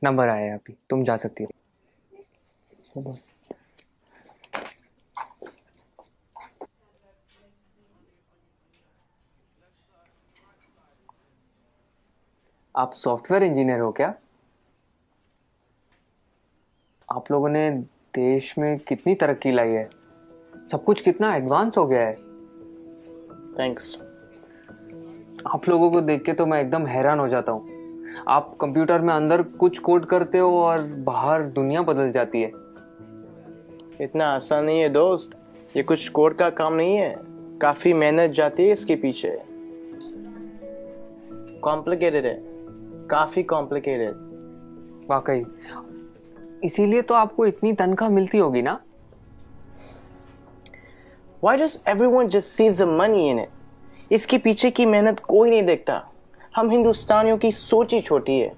Number आया है अभी, तुम जा सकती हो। आप सॉफ्टवेयर इंजीनियर हो क्या? आप लोगों ने देश में कितनी तरक्की लाई है, सब कुछ कितना एडवांस हो गया है। थैंक्स। आप लोगों को देख के तो मैं एकदम हैरान हो जाता हूँ। आप कंप्यूटर में अंदर कुछ कोड करते हो और बाहर दुनिया बदल जाती है। इतना आसान नहीं है दोस्त, ये कुछ कोड का काम नहीं है, काफी मेहनत जाती है इसके पीछे। कॉम्प्लिकेटेड है, काफी कॉम्प्लिकेटेड। वाकई, इसीलिए तो आपको इतनी तनख्वाह मिलती होगी ना। Why does everyone just sees the money in it? इसके पीछे की मेहनत कोई नहीं देखता। हम हिंदुस्तानियों की सोच ही छोटी है।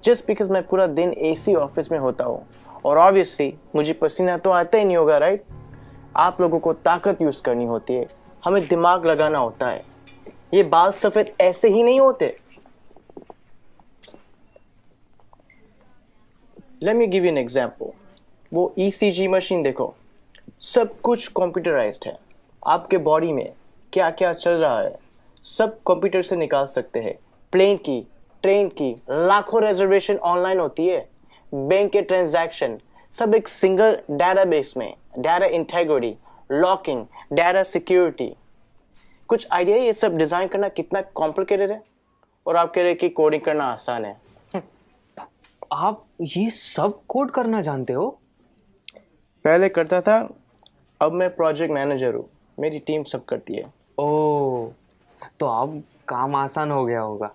जस्ट बिकॉज मैं पूरा दिन एसी ऑफिस में होता हूँ और ऑब्वियसली मुझे पसीना तो आता ही नहीं होगा, राइट? आप लोगों को ताकत यूज करनी होती है, हमें दिमाग लगाना होता है। ये बाल सफेद ऐसे ही नहीं होते। Let me give you an example. वो ईसीजी मशीन देखो, सब कुछ कंप्यूटराइज्ड है। आपके बॉडी में क्या क्या चल रहा है सब कंप्यूटर से निकाल सकते हैं। प्लेन की, ट्रेन की, लाखों रिजर्वेशन ऑनलाइन होती है। बैंक के ट्रांजैक्शन सब एक सिंगल डेटाबेस में। Data integrity, locking, data security. कुछ आइडिया ये सब डिजाइन करना कितना कॉम्प्लिकेटेड है? और आप कह रहे कि कोडिंग करना आसान है। आप ये सब कोड करना जानते हो? पहले करता था, अब मैं प्रोजेक्ट मैनेजर हूँ, मेरी टीम सब करती है। ओह, तो अब काम आसान हो गया होगा।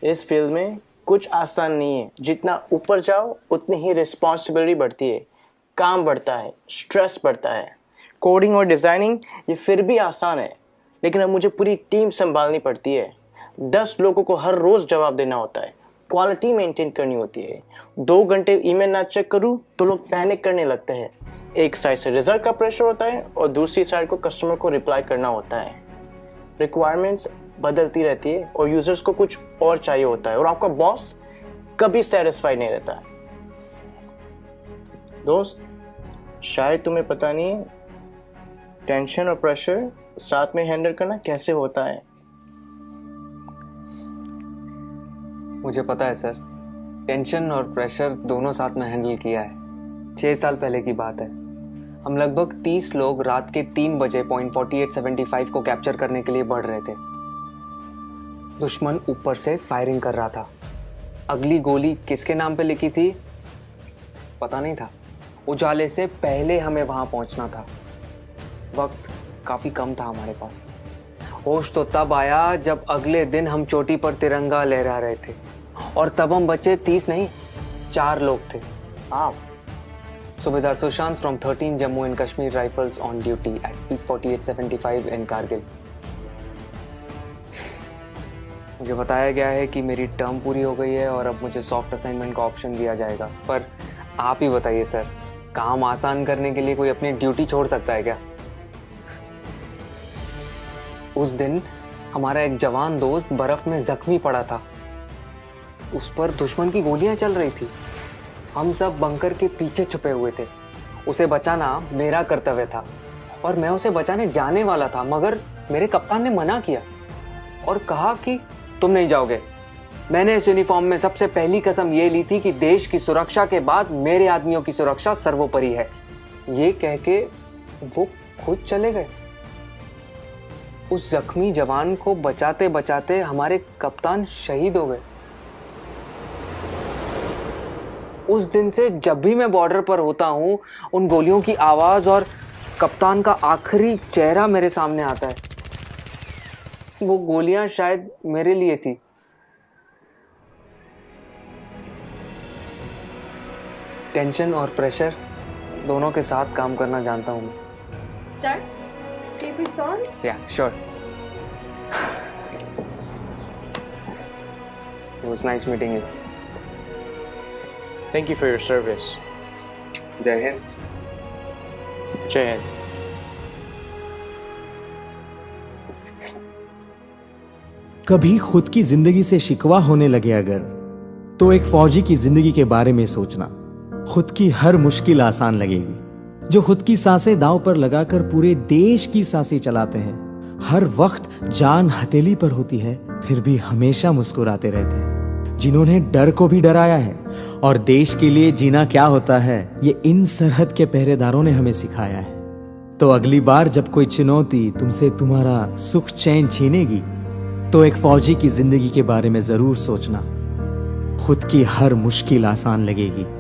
इस फील्ड में कुछ आसान नहीं है, जितना ऊपर जाओ उतनी ही रिस्पॉन्सिबिलिटी बढ़ती है, काम बढ़ता है, स्ट्रेस बढ़ता है। कोडिंग और डिजाइनिंग ये फिर भी आसान है, लेकिन अब मुझे पूरी टीम संभालनी पड़ती है। 10 लोगों को हर रोज जवाब देना होता है, क्वालिटी मेंटेन करनी होती है। 2 घंटे ईमेल ना चेक करूं तो लोग पैनिक करने लगते हैं। एक साइड से रिजल्ट का प्रेशर होता है और दूसरी साइड को कस्टमर को रिप्लाई करना होता है। रिक्वायरमेंट्स बदलती रहती है और यूजर्स को कुछ और चाहिए होता है, और आपका बॉस कभी सेटिस्फाइड नहीं रहता है। दोस्त, शायद तुम्हें पता नहीं है टेंशन और प्रेशर साथ में हैंडल करना कैसे होता है। मुझे पता है सर, टेंशन और प्रेशर दोनों साथ में हैंडल किया है। 6 साल पहले की बात है। हम लगभग 30 लोग रात के 3 बजे पॉइंट 4875 को कैप्चर करने के लिए बढ़ रहे थे। दुश्मन ऊपर से फायरिंग कर रहा था। अगली गोली किसके नाम पे लिखी थी पता नहीं था। उजाले से पहले हमें वहां पहुंचना था। वक्त काफी कम था हमारे पास। होश तो तब आया जब अगले दिन हम चोटी पर तिरंगा लहरा रहे थे, और तब हम बचे 30 नहीं, 4 लोग थे। आप Subedar Sushant from 13 Jammu and Kashmir Rifles on duty at peak 4875 in Kargil. मुझे बताया गया है कि मेरी टर्म पूरी हो गई है और अब मुझे सॉफ्ट असाइनमेंट का ऑप्शन दिया जाएगा। पर आप ही बताइए सर, काम आसान करने के लिए कोई अपनी ड्यूटी छोड़ सकता है क्या? उस दिन हमारा एक जवान दोस्त बर्फ में जख्मी पड़ा था। उस पर दुश्मन की गोलियां चल रही थी। हम सब बंकर के पीछे छुपे हुए थे। उसे बचाना मेरा कर्तव्य था और मैं उसे बचाने जाने वाला था, मगर मेरे कप्तान ने मना किया और कहा कि तुम नहीं जाओगे। मैंने इस यूनिफॉर्म में सबसे पहली कसम ये ली थी कि देश की सुरक्षा के बाद मेरे आदमियों की सुरक्षा सर्वोपरि है। ये कह के वो खुद चले गए। उस जख्मी जवान को बचाते बचाते हमारे कप्तान शहीद हो गए। उस दिन से जब भी मैं बॉर्डर पर होता हूं, उन गोलियों की आवाज और कप्तान का आखिरी चेहरा मेरे सामने आता है। वो गोलियां शायद मेरे लिए थी। टेंशन और प्रेशर दोनों के साथ काम करना जानता हूं मैं। Sir, please go on. Yeah, sure. It was nice meeting you. Thank you for your service. जय हिंद। जय हिंद। कभी खुद की जिंदगी से शिकवा होने लगे अगर, तो एक फौजी की जिंदगी के बारे में सोचना। खुद की हर मुश्किल आसान लगेगी। जो खुद की सांसें दांव पर लगाकर पूरे देश की सांसें चलाते हैं, हर वक्त जान हथेली पर होती है फिर भी हमेशा मुस्कुराते रहते हैं। जिन्होंने डर को भी डराया है और देश के लिए जीना क्या होता है, ये इन सरहद के पहरेदारों ने हमें सिखाया है। तो अगली बार जब कोई चुनौती तुमसे तुम्हारा सुख चैन छीनेगी, तो एक फौजी की जिंदगी के बारे में जरूर सोचना। खुद की हर मुश्किल आसान लगेगी।